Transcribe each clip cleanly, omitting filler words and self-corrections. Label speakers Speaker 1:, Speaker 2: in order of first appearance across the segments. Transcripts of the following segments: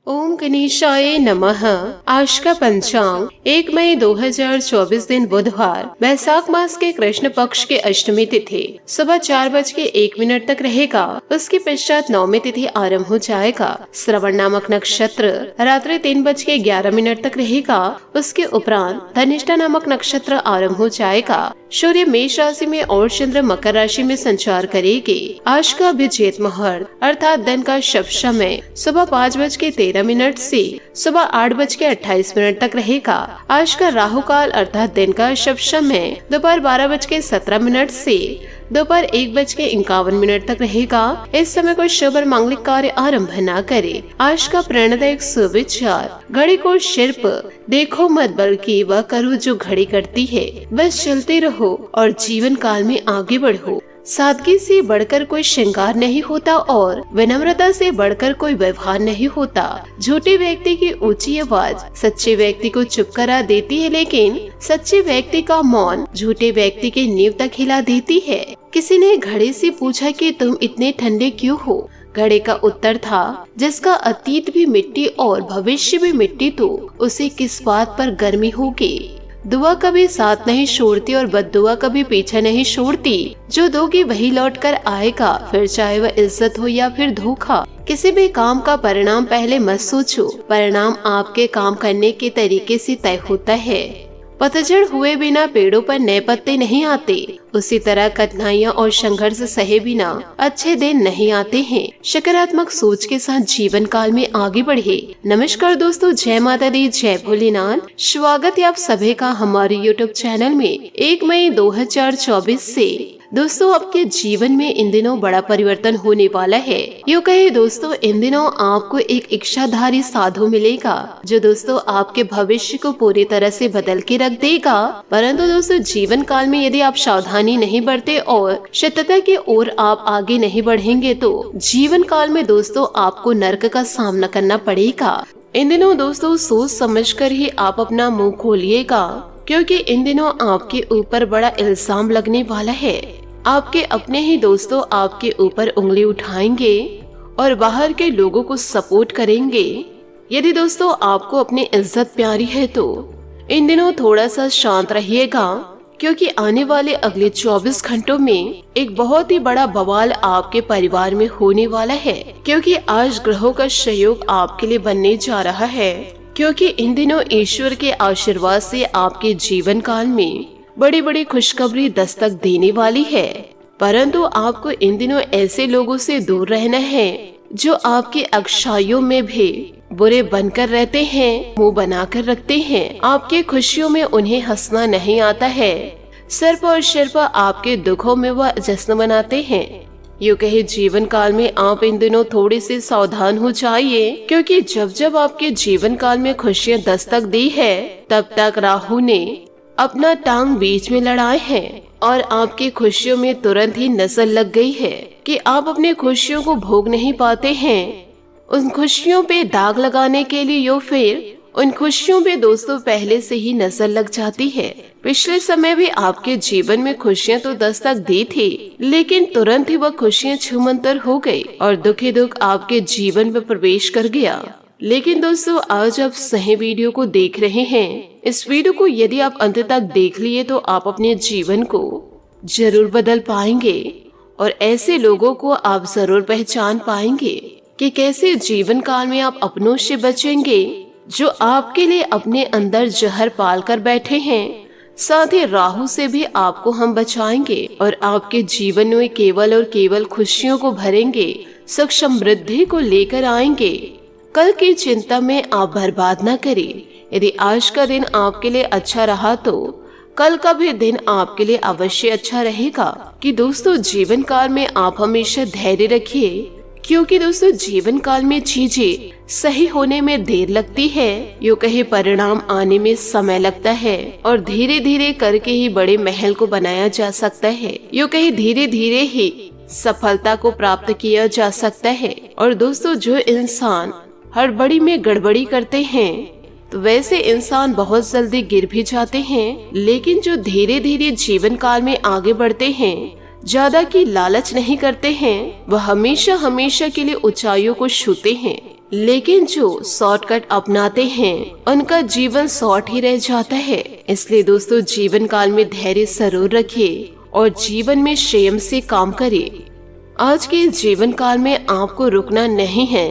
Speaker 1: ओम गणेशाय नमः। आज का पंचांग 1 मई 2024 दिन बुधवार, वैशाख मास के कृष्ण पक्ष के अष्टमी तिथि सुबह 4:01 तक रहेगा। उसके पश्चात नवमी तिथि आरंभ हो जाएगा। श्रवण नामक नक्षत्र रात्रि 3:11 तक रहेगा। उसके उपरांत धनिष्ठा नामक नक्षत्र आरंभ हो जाएगा। सूर्य मेष राशि में और चंद्र मकर राशि में संचार करेगी। आज का अभिजीत मुहूर्त अर्थात दिन का शुभ समय सुबह 5:13 से सुबह 8:28 तक रहेगा। आज का राहु काल अर्थात दिन का शुभ समय दोपहर 12:17 से दोपहर 1:51 तक रहेगा। इस समय कोई शुभ और मांगलिक कार्य आरंभ न करे। आज का प्रेरणादायक सुविचार, घड़ी को शिल्प देखो मत बल्कि वह करो जो घड़ी करती है। बस चलते रहो और जीवन काल में आगे बढ़ो। सादगी से बढ़कर कोई श्रृंगार नहीं होता और विनम्रता से बढ़कर कोई व्यवहार नहीं होता। झूठे व्यक्ति की ऊंची आवाज सच्चे व्यक्ति को चुप करा देती है, लेकिन सच्चे व्यक्ति का मौन झूठे व्यक्ति की नींव तक हिला देती है। किसी ने घड़ी से पूछा कि तुम इतने ठंडे क्यों हो? घड़ी का उत्तर था, जिसका अतीत भी मिट्टी और भविष्य भी मिट्टी, तो उसे किस बात पर गर्मी होगी। दुआ कभी साथ नहीं छोड़ती और बद्दुआ कभी पीछे नहीं छोड़ती। जो दोगे वही लौट कर आएगा, फिर चाहे वह इज्जत हो या फिर धोखा। किसी भी काम का परिणाम पहले मत सोचो, परिणाम आपके काम करने के तरीके से तय होता है। पतझड़ हुए बिना पेड़ों पर नए पत्ते नहीं आते, उसी तरह कठिनाइयाँ और संघर्ष सहे बिना अच्छे दिन नहीं आते हैं। सकारात्मक सोच के साथ जीवन काल में आगे बढ़े। नमस्कार दोस्तों, जय माता दी, जय भोलेनाथ। स्वागत है आप सभी का हमारे YouTube चैनल में। 1 मई 2024 से दोस्तों आपके जीवन में इन दिनों बड़ा परिवर्तन होने वाला है। यूँ कहे दोस्तों, इन दिनों आपको एक इच्छाधारी साधु मिलेगा जो दोस्तों आपके भविष्य को पूरी तरह से बदल के रख देगा। परंतु दोस्तों जीवन काल में यदि आप सावधानी नहीं बरते और सत्यता की ओर आप आगे नहीं बढ़ेंगे तो जीवन काल में दोस्तों आपको नर्क का सामना करना पड़ेगा। इन दिनों दोस्तों सोच समझकर ही आप अपना मुंह खोलिएगा, क्योंकि इन दिनों आपके ऊपर बड़ा इल्जाम लगने वाला है। आपके अपने ही दोस्तों आपके ऊपर उंगली उठाएंगे और बाहर के लोगों को सपोर्ट करेंगे। यदि दोस्तों आपको अपनी इज्जत प्यारी है तो इन दिनों थोड़ा सा शांत रहिएगा, क्योंकि आने वाले अगले 24 घंटों में एक बहुत ही बड़ा बवाल आपके परिवार में होने वाला है। क्योंकि आज ग्रहों का सहयोग आपके लिए बनने जा रहा है, क्योंकि इन दिनों ईश्वर के आशीर्वाद से आपके जीवन काल में बड़ी बड़ी खुशखबरी दस्तक देने वाली है। परंतु आपको इन दिनों ऐसे लोगों से दूर रहना है जो आपकी अच्छाइयों में भी बुरे बनकर रहते हैं, मुंह बनाकर रखते हैं। आपके खुशियों में उन्हें हंसना नहीं आता है, सिर्फ और सिर्फ आपके दुखों में वह जश्न मनाते हैं। यूँ कहे जीवन काल में आप इन दिनों थोड़े से सावधान हो जाइए, क्योंकि जब जब आपके जीवन काल में खुशियाँ दस्तक दी है तब तक राहु ने अपना टांग बीच में लड़ाए हैं और आपकी खुशियों में तुरंत ही नजर लग गई है कि आप अपनी खुशियों को भोग नहीं पाते हैं। उन खुशियों पे दाग लगाने के लिए या फिर उन खुशियों पे दोस्तों पहले से ही नजर लग जाती है। पिछले समय भी आपके जीवन में खुशियां तो दस्तक दी थी, लेकिन तुरंत ही वह खुशियां छूमंतर हो गई और दुखी दुख आपके जीवन में प्रवेश कर गया। लेकिन दोस्तों आज आप सही वीडियो को देख रहे हैं। इस वीडियो को यदि आप अंत तक देख लिए तो आप अपने जीवन को जरूर बदल पाएंगे और ऐसे लोगों को आप जरूर पहचान पाएंगे कि कैसे जीवन काल में आप अपनों से बचेंगे जो आपके लिए अपने अंदर जहर पाल कर बैठे हैं। साथ ही राहु से भी आपको हम बचाएंगे और आपके जीवन में केवल और केवल खुशियों को भरेंगे, सुख समृद्धि को लेकर आएंगे। कल की चिंता में आप बर्बाद न करें। यदि आज का दिन आपके लिए अच्छा रहा तो कल का भी दिन आपके लिए अवश्य अच्छा रहेगा। कि दोस्तों जीवन काल में आप हमेशा धैर्य रखिए, क्योंकि दोस्तों जीवन काल में चीजें सही होने में देर लगती है, यूँ कहे परिणाम आने में समय लगता है और धीरे धीरे करके ही बड़े महल को बनाया जा सकता है। यूँ कहे धीरे धीरे ही सफलता को प्राप्त किया जा सकता है। और दोस्तों जो इंसान हड़बड़ी में गड़बड़ी करते हैं तो वैसे इंसान बहुत जल्दी गिर भी जाते हैं, लेकिन जो धीरे धीरे जीवन काल में आगे बढ़ते हैं, ज्यादा की लालच नहीं करते हैं, वह हमेशा हमेशा के लिए ऊंचाइयों को छूते हैं। लेकिन जो शॉर्टकट अपनाते हैं उनका जीवन शॉर्ट ही रह जाता है। इसलिए दोस्तों जीवन काल में धैर्य जरूर रखिए और जीवन में संयम से काम करिए। आज के जीवन काल में आपको रुकना नहीं है,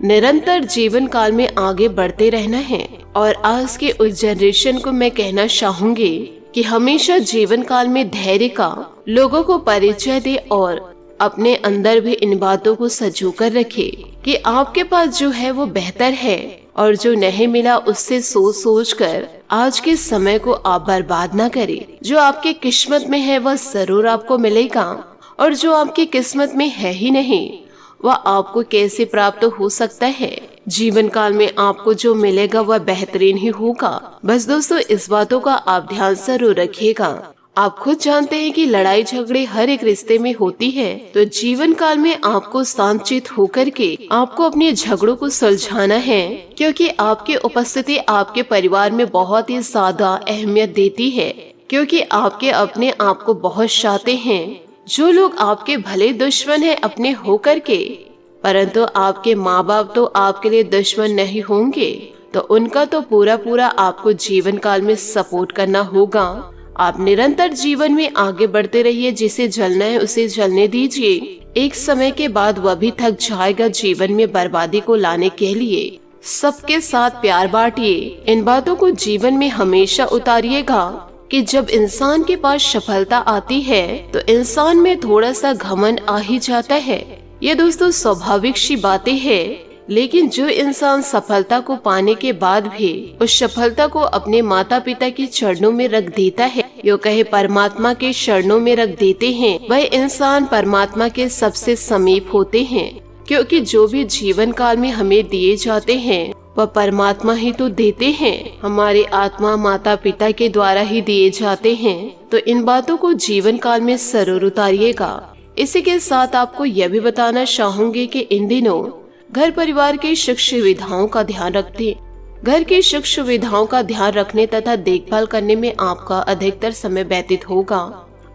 Speaker 1: निरंतर जीवन काल में आगे बढ़ते रहना है। और आज के उस जनरेशन को मैं कहना चाहूंगी कि हमेशा जीवन काल में धैर्य का लोगों को परिचय दे और अपने अंदर भी इन बातों को सजो कर रखे कि आपके पास जो है वो बेहतर है और जो नहीं मिला उससे सोच सोच कर आज के समय को आप बर्बाद ना करें। जो आपकी किस्मत में है वह जरूर आपको मिलेगा और जो आपकी किस्मत में है ही नहीं वह आपको कैसे प्राप्त हो सकता है। जीवन काल में आपको जो मिलेगा वह बेहतरीन ही होगा। बस दोस्तों इस बातों का आप ध्यान जरूर रखिएगा। आप खुद जानते हैं कि लड़ाई झगड़े हर एक रिश्ते में होती है, तो जीवन काल में आपको शांतचित्त होकर के आपको अपने झगड़ों को सुलझाना है, क्योंकि आपकी उपस्थिति आपके परिवार में बहुत ही ज्यादा अहमियत देती है। क्योंकि आपके अपने आप को बहुत चाहते हैं। जो लोग आपके भले दुश्मन हैं अपने होकर के, परंतु आपके माँ बाप तो आपके लिए दुश्मन नहीं होंगे, तो उनका तो पूरा पूरा आपको जीवन काल में सपोर्ट करना होगा। आप निरंतर जीवन में आगे बढ़ते रहिए। जिसे जलना है उसे जलने दीजिए। एक समय के बाद वह भी थक जाएगा जीवन में बर्बादी को लाने के लिए। सबके साथ प्यार बांटिए। इन बातों को जीवन में हमेशा उतारिएगा कि जब इंसान के पास सफलता आती है तो इंसान में थोड़ा सा घमंड आ ही जाता है। ये दोस्तों स्वाभाविक सी बातें हैं। लेकिन जो इंसान सफलता को पाने के बाद भी उस सफलता को अपने माता पिता के चरणों में रख देता है, यो कहे परमात्मा के चरणों में रख देते हैं, वह इंसान परमात्मा के सबसे समीप होते हैं। क्योंकि जो भी जीवन काल में हमें दिए जाते हैं वह परमात्मा ही तो देते हैं। हमारे आत्मा माता पिता के द्वारा ही दिए जाते हैं। तो इन बातों को जीवन काल में जरूर उतारिएगा। इसी के साथ आपको यह भी बताना चाहूंगी कि इन दिनों घर परिवार की सुख सुविधाओं का ध्यान रखते। घर की सुख सुविधाओं का ध्यान रखने तथा देखभाल करने में आपका अधिकतर समय व्यतीत होगा।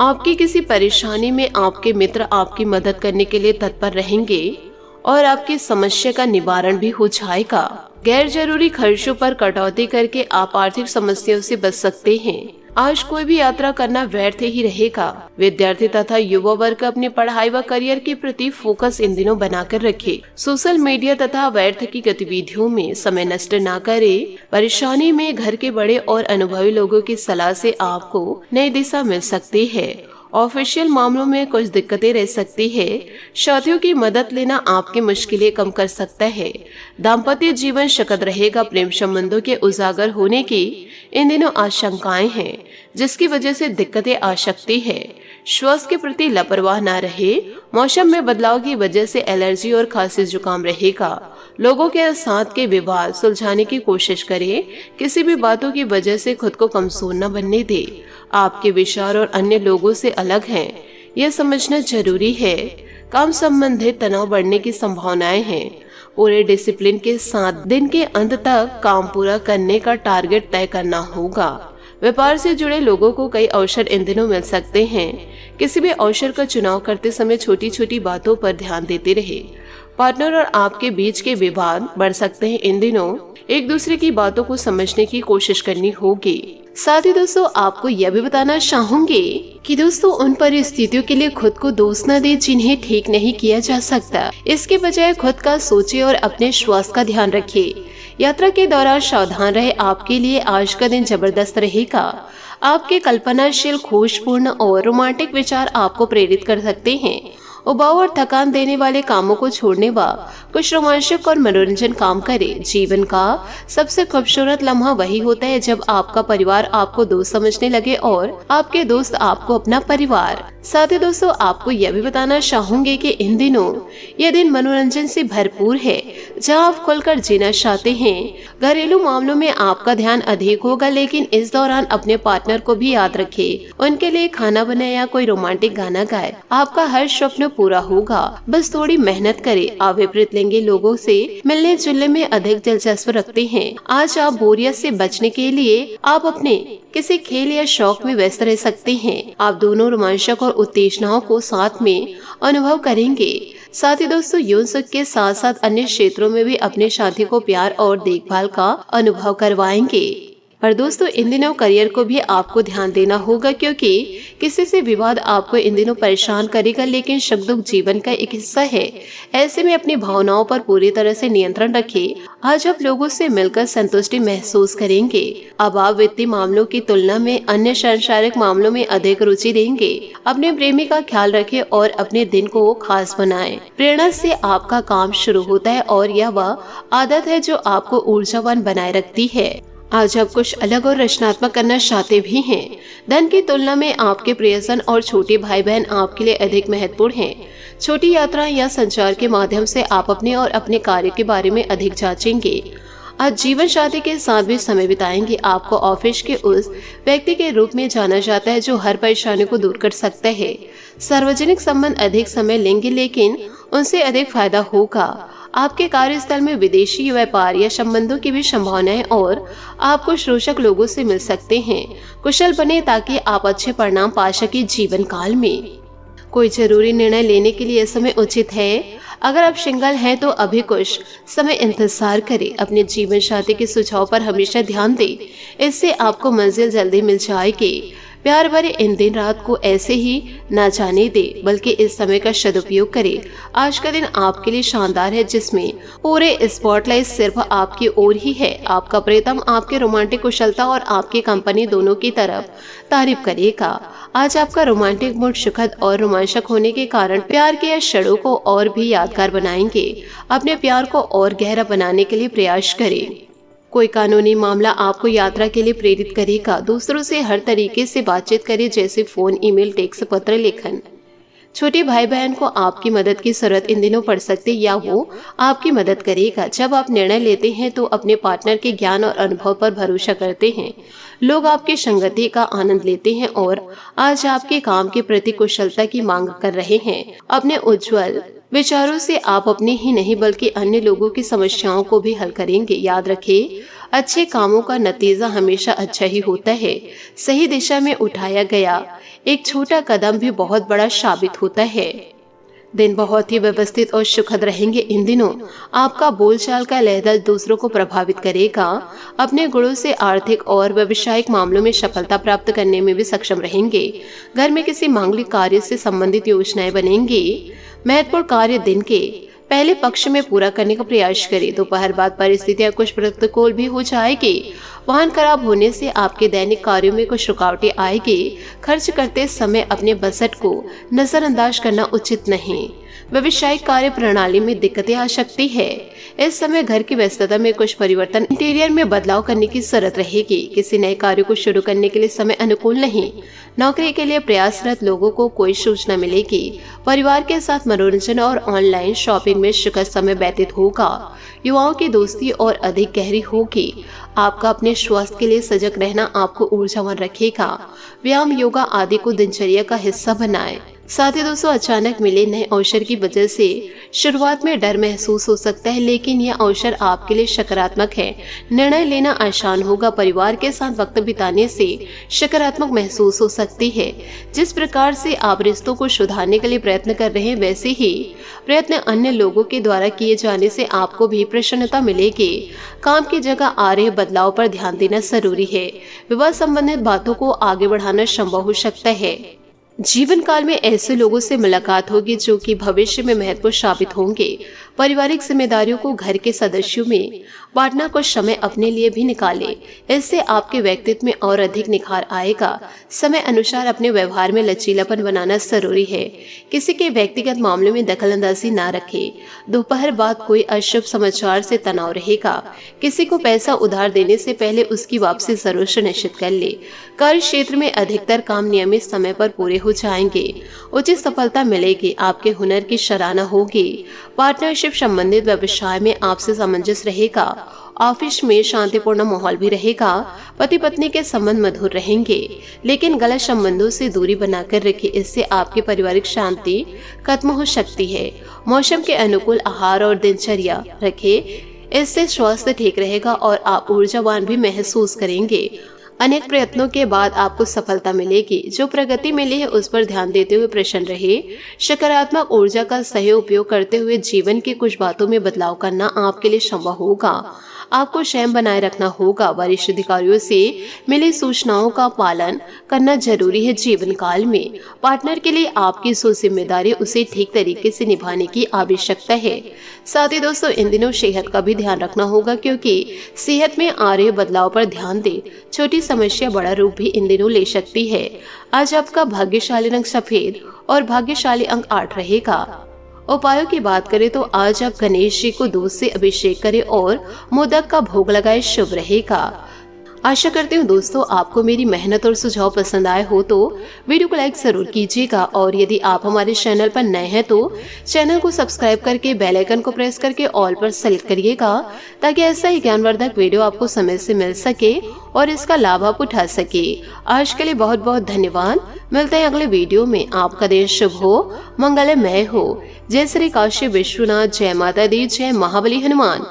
Speaker 1: आपकी किसी परेशानी में आपके मित्र आपकी मदद करने के लिए तत्पर रहेंगे और आपकी समस्या का निवारण भी हो जाएगा। गैर जरूरी खर्चों पर कटौती करके आप आर्थिक समस्याओं से बच सकते हैं। आज कोई भी यात्रा करना व्यर्थ ही रहेगा। विद्यार्थी तथा युवा वर्ग अपनी पढ़ाई व करियर के प्रति फोकस इन दिनों बनाकर रखे। सोशल मीडिया तथा व्यर्थ की गतिविधियों में समय नष्ट न करे। परेशानी में घर के बड़े और अनुभवी लोगों की सलाह से आपको नई दिशा मिल सकती है। ऑफिशियल मामलों में कुछ दिक्कतें रह सकती है। साथियों की मदद लेना आपकी मुश्किलें कम कर सकता है। दाम्पत्य जीवन शकद रहेगा। प्रेम संबंधों के उजागर होने की इन दिनों आशंकाएं हैं, जिसकी वजह से दिक्कतें आ सकती है। स्वास्थ्य के प्रति लापरवाह न रहे। मौसम में बदलाव की वजह से एलर्जी और खांसी जुकाम रहेगा। लोगों के साथ के विवाद सुलझाने की कोशिश करें। किसी भी बातों की वजह से खुद को कमजोर न बनने दे। आपके विचार और अन्य लोगों से अलग हैं, यह समझना जरूरी है। काम संबंधित तनाव बढ़ने की संभावनाएं हैं। पूरे डिसिप्लिन के साथ दिन के अंत तक काम पूरा करने का टारगेट तय करना होगा। व्यापार से जुड़े लोगों को कई अवसर इन दिनों मिल सकते हैं। किसी भी अवसर का चुनाव करते समय छोटी छोटी बातों पर ध्यान देते रहे। पार्टनर और आपके बीच के विवाद बढ़ सकते हैं। इन दिनों एक दूसरे की बातों को समझने की कोशिश करनी होगी। साथ ही दोस्तों आपको यह भी बताना चाहूंगी कि दोस्तों उन परिस्थितियों के लिए खुद को दोष न दे जिन्हें ठीक नहीं किया जा सकता। इसके बजाय खुद का सोचे और अपने स्वास्थ्य का ध्यान रखे। यात्रा के दौरान सावधान रहे। आपके लिए आज का दिन जबरदस्त रहेगा। आपके कल्पनाशील, खोजपूर्ण और रोमांटिक विचार आपको प्रेरित कर सकते हैं। उबाऊ और थकान देने वाले कामों को छोड़ने व कुछ रोमांचक और मनोरंजन काम करें। जीवन का सबसे खूबसूरत लम्हा वही होता है जब आपका परिवार आपको दोस्त समझने लगे और आपके दोस्त आपको अपना परिवार। साथ ही दोस्तों आपको यह भी बताना चाहूंगी कि इन दिनों यह दिन मनोरंजन से भरपूर है, जहां आप खुलकर जीना चाहते हैं। घरेलू मामलों में आपका ध्यान अधिक होगा, लेकिन इस दौरान अपने पार्टनर को भी याद रखें। उनके लिए खाना बनाए या कोई रोमांटिक गाना गाए। आपका हर स्वप्न पूरा होगा, बस थोड़ी मेहनत करें। आप विपरीत लिंगी लोगों से मिलने जुलने में अधिक दिलचस्प रखते हैं। आज आप बोरियत से बचने के लिए आप अपने किसी खेल या शौक में व्यस्त रह सकते हैं। आप दोनों रोमांचक और उत्तेजनाओं को साथ में अनुभव करेंगे। साथ ही दोस्तों यौन सुख के साथ साथ अन्य क्षेत्रों में भी अपने साथी को प्यार और देखभाल का अनुभव करवाएंगे। पर दोस्तों इन दिनों करियर को भी आपको ध्यान देना होगा, क्योंकि किसी से विवाद आपको इन दिनों परेशान करेगा, लेकिन सुख दुख जीवन का एक हिस्सा है। ऐसे में अपनी भावनाओं पर पूरी तरह से नियंत्रण रखें। आज आप लोगों से मिलकर संतुष्टि महसूस करेंगे। अब आप वित्तीय मामलों की तुलना में अन्य सांसारिक मामलों में अधिक रुचि देंगे। अपने प्रेमी का ख्याल रखें और अपने दिन को खास बनाएं। प्रेरणा से आपका काम शुरू होता है और यह वह आदत है जो आपको ऊर्जावान बनाए रखती है। आज आप कुछ अलग और रचनात्मक करना चाहते भी हैं। धन की तुलना में आपके प्रियजन और छोटे भाई बहन आपके लिए अधिक महत्वपूर्ण हैं। छोटी यात्राएं या संचार के माध्यम से आप अपने और अपने कार्य के बारे में अधिक जांचेंगे। आज जीवन साथी के साथ भी समय बिताएंगे। आपको ऑफिस के उस व्यक्ति के रूप में जाना जाता है जो हर परेशानी को दूर कर सकता है। सार्वजनिक संबंध अधिक समय लेंगे, लेकिन उनसे अधिक फायदा होगा। आपके कार्यस्थल में विदेशी व्यापार या संबंधों की भी संभावनाएं और आप कुछ रोचक लोगों से मिल सकते हैं। कुशल बने ताकि आप अच्छे परिणाम पा सके। जीवन काल में कोई जरूरी निर्णय लेने के लिए समय उचित है। अगर आप सिंगल हैं तो अभी कुछ समय इंतजार करें। अपने जीवन साथी के सुझाव पर हमेशा ध्यान दें, इससे आपको मंजिल जल्दी मिल जाएगी। प्यार भरे इन दिन रात को ऐसे ही ना जाने दे, बल्कि इस समय का सदुपयोग करें। आज का दिन आपके लिए शानदार है, जिसमें पूरे स्पॉटलाइट सिर्फ आपकी ओर ही है। आपका प्रियतम आपके रोमांटिक कुशलता और आपकी कंपनी दोनों की तरफ तारीफ करेगा। आज आपका रोमांटिक मूड सुखद और रोमांचक होने के कारण प्यार के क्षणों को और भी यादगार बनाएंगे। अपने प्यार को और गहरा बनाने के लिए प्रयास करें। कोई कानूनी मामला आपको यात्रा के लिए प्रेरित करेगा। दूसरों से हर तरीके से बातचीत करें, जैसे फोन, ईमेल, टेक्स्ट, पत्र लेखन। छोटे भाई बहन को आपकी मदद की जरूरत इन दिनों पड़ सकती है या वो आपकी मदद करेगा। जब आप निर्णय लेते हैं तो अपने पार्टनर के ज्ञान और अनुभव पर भरोसा करते हैं। लोग आपकी संगति का आनंद लेते हैं और आज आपके काम के प्रति कुशलता की मांग कर रहे हैं। अपने उज्जवल विचारों से आप अपने ही नहीं बल्कि अन्य लोगों की समस्याओं को भी हल करेंगे। याद रखें, अच्छे कामों का नतीजा हमेशा अच्छा ही होता है। सही दिशा में उठाया गया एक छोटा कदम भी बहुत बड़ा साबित होता है। दिन बहुत ही व्यवस्थित और सुखद रहेंगे। इन दिनों आपका बोलचाल का लहजा दूसरों को प्रभावित करेगा। अपने गुणों से आर्थिक और व्यवसायिक मामलों में सफलता प्राप्त करने में भी सक्षम रहेंगे। घर में किसी मांगलिक कार्य से संबंधित योजनाएं बनेंगी। महत्वपूर्ण कार्य दिन के पहले पक्ष में पूरा करने का प्रयास करें। दोपहर बाद परिस्थितियां कुछ प्रतिकूल भी हो जाएगी। वाहन खराब होने से आपके दैनिक कार्यों में कुछ रुकावटें आएगी। खर्च करते समय अपने बजट को नजरअंदाज करना उचित नहीं। व्यवसायिक कार्य प्रणाली में दिक्कतें आ सकती है। इस समय घर की व्यस्तता में कुछ परिवर्तन, इंटीरियर में बदलाव करने की जरूरत रहेगी। किसी नए कार्य को शुरू करने के लिए समय अनुकूल नहीं। नौकरी के लिए प्रयासरत लोगों को कोई सूचना मिलेगी। परिवार के साथ मनोरंजन और ऑनलाइन शॉपिंग में सुखद समय व्यतीत होगा। युवाओं की दोस्ती और अधिक गहरी होगी। आपका अपने स्वास्थ्य के लिए सजग रहना आपको ऊर्जावान रखेगा। व्यायाम, योगा आदि को दिनचर्या का हिस्सा बनाएं। साथ ही दोस्तों, अचानक मिले नए अवसर की वजह से शुरुआत में डर महसूस हो सकता है, लेकिन यह अवसर आपके लिए सकारात्मक है। निर्णय लेना आसान होगा। परिवार के साथ वक्त बिताने से सकारात्मक महसूस हो सकती है। जिस प्रकार से आप रिश्तों को सुधारने के लिए प्रयत्न कर रहे हैं, वैसे ही प्रयत्न अन्य लोगों के द्वारा किए जाने से आपको भी प्रसन्नता मिलेगी। काम की जगह आ रहे बदलाव पर ध्यान देना जरूरी है। विवाह संबंधित बातों को आगे बढ़ाना संभव हो सकता है। जीवन काल में ऐसे लोगों से मुलाकात होगी जो कि भविष्य में महत्वपूर्ण साबित होंगे। पारिवारिक जिम्मेदारियों को घर के सदस्यों में बांटना, कुछ समय अपने लिए भी निकालें। इससे आपके व्यक्तित्व में और अधिक निखार आएगा। समय अनुसार अपने व्यवहार में लचीलापन बनाना जरूरी है। किसी के व्यक्तिगत मामले में दखलंदाजी ना रखें। दोपहर बाद कोई अशुभ समाचार से तनाव रहेगा। किसी को पैसा उधार देने से पहले उसकी वापसी जरूर सुनिश्चित कर ले। कार्य क्षेत्र में अधिकतर काम नियमित समय पर पूरे हो जाएंगे। उचित सफलता मिलेगी। आपके हुनर की सराहना होगी। पार्टनरशिप संबंधित व्यवसाय में आपसे सामंजस्य रहेगा। ऑफिस में शांतिपूर्ण माहौल भी रहेगा। पति पत्नी के संबंध मधुर रहेंगे, लेकिन गलत संबंधों से दूरी बनाकर रखें। इससे आपकी पारिवारिक शांति खत्म हो सकती है। मौसम के अनुकूल आहार और दिनचर्या रखें। इससे स्वास्थ्य ठीक रहेगा और आप ऊर्जावान भी महसूस करेंगे। अनेक प्रयत्नों के बाद आपको सफलता मिलेगी। जो प्रगति मिली है उस पर ध्यान देते हुए प्रसन्न रहे। सकारात्मक ऊर्जा का सही उपयोग करते हुए जीवन की कुछ बातों में बदलाव करना आपके लिए संभव होगा। आपको संयम बनाए रखना होगा। वरिष्ठ अधिकारियों से मिली सूचनाओं का पालन करना जरूरी है। जीवन काल में पार्टनर के लिए आपकी सो जिम्मेदारी उसे ठीक तरीके से निभाने की आवश्यकता है। साथ ही दोस्तों इन दिनों सेहत का भी ध्यान रखना होगा, क्योंकि सेहत में आ रहे बदलाव पर ध्यान दें। छोटी समस्या बड़ा रूप भी इन दिनों ले सकती है। आज आपका भाग्यशाली रंग सफेद और भाग्यशाली अंक 8 रहेगा। उपायों की बात करें तो आज आप गणेश जी को दूध से अभिषेक करें और मोदक का भोग लगाए, शुभ रहेगा। आशा करती हूँ दोस्तों आपको मेरी मेहनत और सुझाव पसंद आए हो तो वीडियो को लाइक जरूर कीजिएगा, और यदि आप हमारे चैनल पर नए हैं तो चैनल को सब्सक्राइब करके बेल आइकन को प्रेस करके ऑल पर सेलेक्ट करिएगा, ताकि ऐसा ही ज्ञानवर्धक वीडियो आपको समय से मिल सके और इसका लाभ आप उठा सके। आज के लिए बहुत बहुत धन्यवाद। मिलते हैं अगले वीडियो में। आपका दिन शुभ हो, मंगलमय हो। जय श्री काशी विश्वनाथ, जय माता दी, जय महाबली हनुमान।